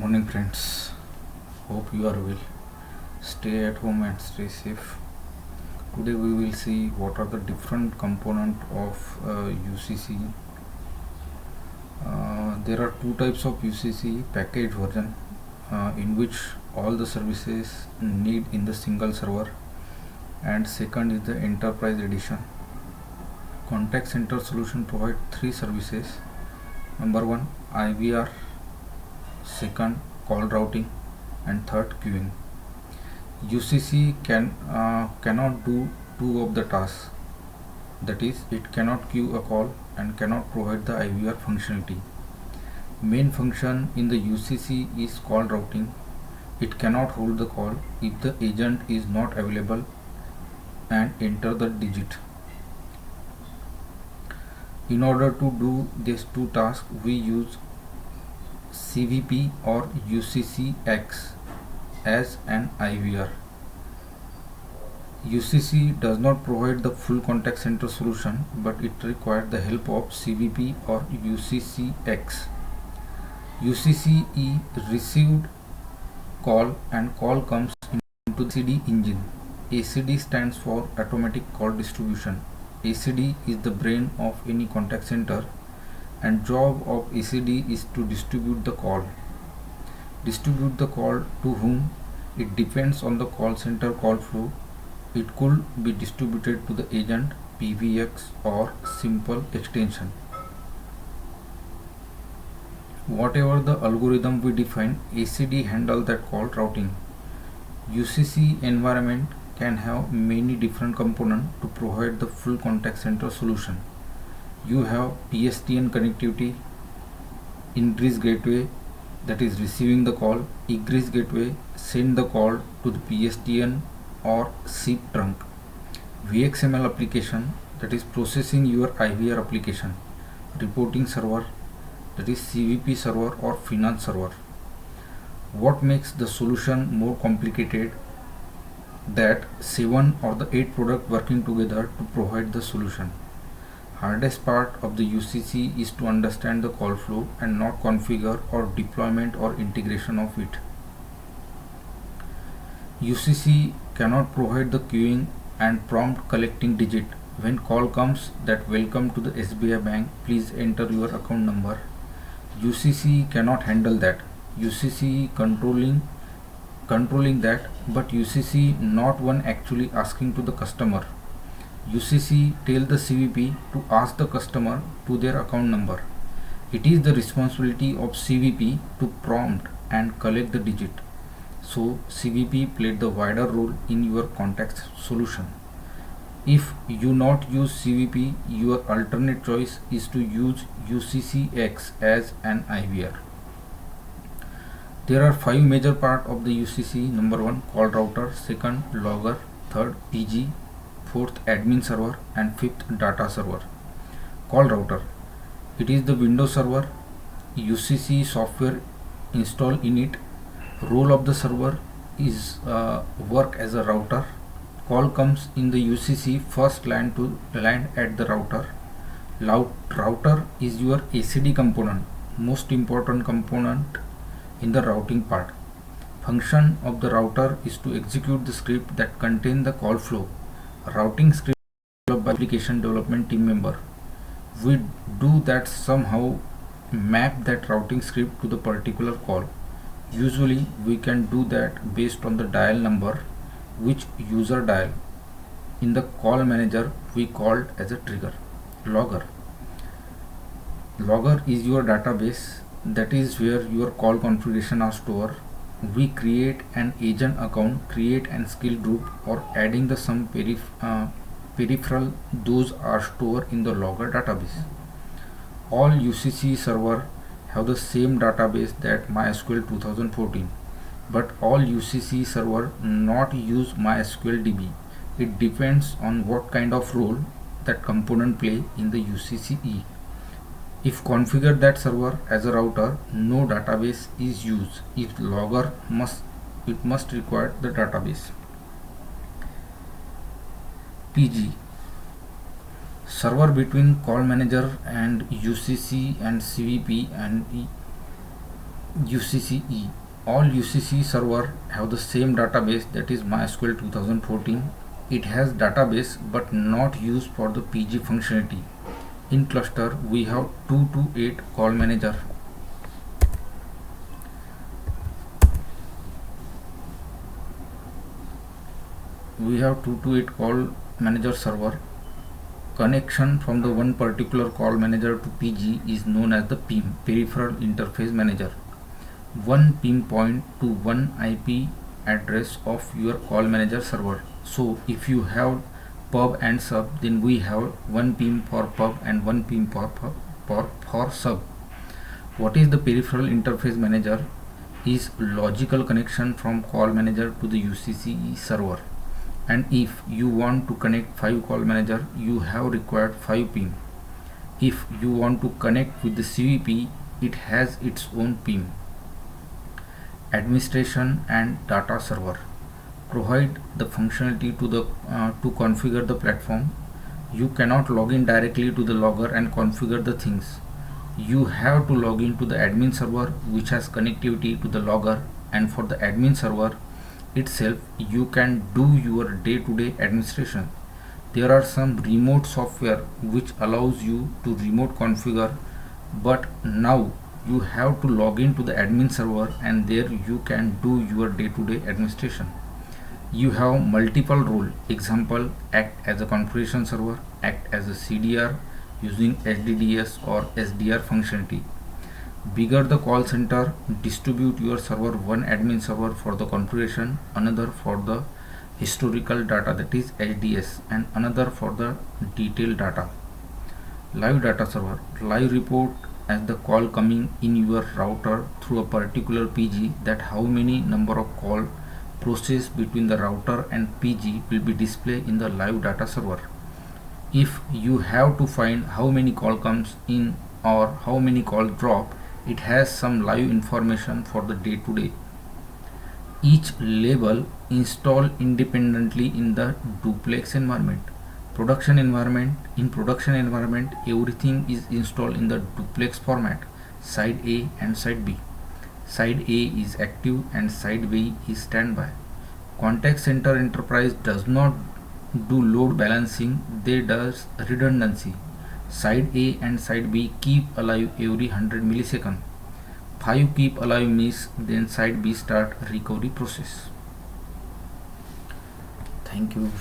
morning, friends. Hope you are well. Stay at home and stay safe. Today we will see what are the different components of UCC. There are two types of UCC: package version, in which all the services need in the single server, and second is the enterprise edition. Contact center solution provide three services. Number one, IVR. Second, call routing, and third, queuing. UCC cannot do two of the tasks. That is, it cannot queue a call and cannot provide the IVR functionality. Main function in the UCC is call routing. It cannot hold the call if the agent is not available and enter the digit. In order to do these two tasks, we use CVP or UCCX as an IVR. UCC does not provide the full contact center solution, but it requires the help of CVP or UCCX. UCCE received call and call comes into the ACD engine. ACD stands for automatic call distribution. ACD is the brain of any contact center, and job of ACD is to distribute the call. Distribute the call to whom? It depends on the call center call flow. It could be distributed to the agent, PBX, or simple extension. Whatever the algorithm we define, ACD handle that call routing. UCC environment can have many different components to provide the full contact center solution. You have PSTN connectivity, ingress gateway, that is receiving the call, egress gateway, send the call to the PSTN or SIP trunk, VXML application, that is processing your IVR application, reporting server, that is CVP server or finance server. What makes the solution more complicated? That 7 or the 8 products working together to provide the solution. Hardest part of the UCC is to understand the call flow and not configure or deployment or integration of it. UCC cannot provide the queuing and prompt collecting digit. When call comes that welcome to the SBI bank, please enter your account number. UCC cannot handle that. UCC controlling that, but UCC not one actually asking to the customer. UCC tell the CVP to ask the customer to their account number. It is the responsibility of CVP to prompt and collect the digit. So CVP played the wider role in your contact solution. If you not use CVP, your alternate choice is to use UCCX as an IVR. There are 5 major parts of the UCC. Number 1, call router. Second, logger. Third, PG. Fourth, admin server. And fifth, data server. Call router. It is the Windows server. UCC software installed in it. Role of the server is work as a router. Call comes in the UCC first land at the router. Router is your ACD component, most important component in the routing part. Function of the router is to execute the script that contain the call flow. Routing script developed by application development team member. We do that somehow map that routing script to the particular call. Usually we can do that based on the dial number which user dial. In the call manager we called as a trigger. Logger. Logger is your database. That is where your call configuration are stored. We create an agent account, create an skill group, or adding the some peripheral. Those are stored in the logger database. All UCC server have the same database that MySQL 2014, but all UCC server not use MySQL DB. It depends on what kind of role that component play in the UCCE. If configure that server as a router, no database is used. If logger it must require the database. PG, server between call manager and UCC and CVP, and UCCE. All UCC server have the same database, that is MySQL 2014. It has database but not used for the PG functionality. In cluster we have 2 to 8 call manager. We have 2 to 8 call manager server. Connection from the one particular call manager to PG is known as the PIM, Peripheral Interface Manager. One PIM point to one IP address of your call manager server. So if you have pub and sub, then we have one PIM for pub and one PIM for sub. What is the Peripheral Interface Manager? Is logical connection from call manager to the UCCE server. And if you want to connect 5 call manager, you have required 5 PIM. If you want to connect with the CVP, it has its own PIM. Administration and data server provide the functionality to configure the platform. You cannot log in directly to the logger and configure the things. You have to log in to the admin server, which has connectivity to the logger, and for the admin server itself you can do your day-to-day administration. There are some remote software which allows you to remote configure, but now you have to log in to the admin server and there you can do your day-to-day administration. You have multiple roles. Example, act as a configuration server, act as a CDR using SDDS or SDR functionality. Bigger the call center, distribute your server, one admin server for the configuration, another for the historical data, that is HDS, and another for the detailed data. Live data server, live report as the call coming in your router through a particular PG, that how many number of call process between the router and PG will be displayed in the live data server. If you have to find how many call comes in or how many call drop, it has some live information for the day-to-day. Each label installed independently in the duplex environment. Production environment. In production environment, everything is installed in the duplex format, side A and side B. Side A is active and side B is standby. Contact center enterprise does not do load balancing, they does redundancy. Side A and side B keep alive every 100 milliseconds. 5 keep alive means then side B start recovery process. Thank you.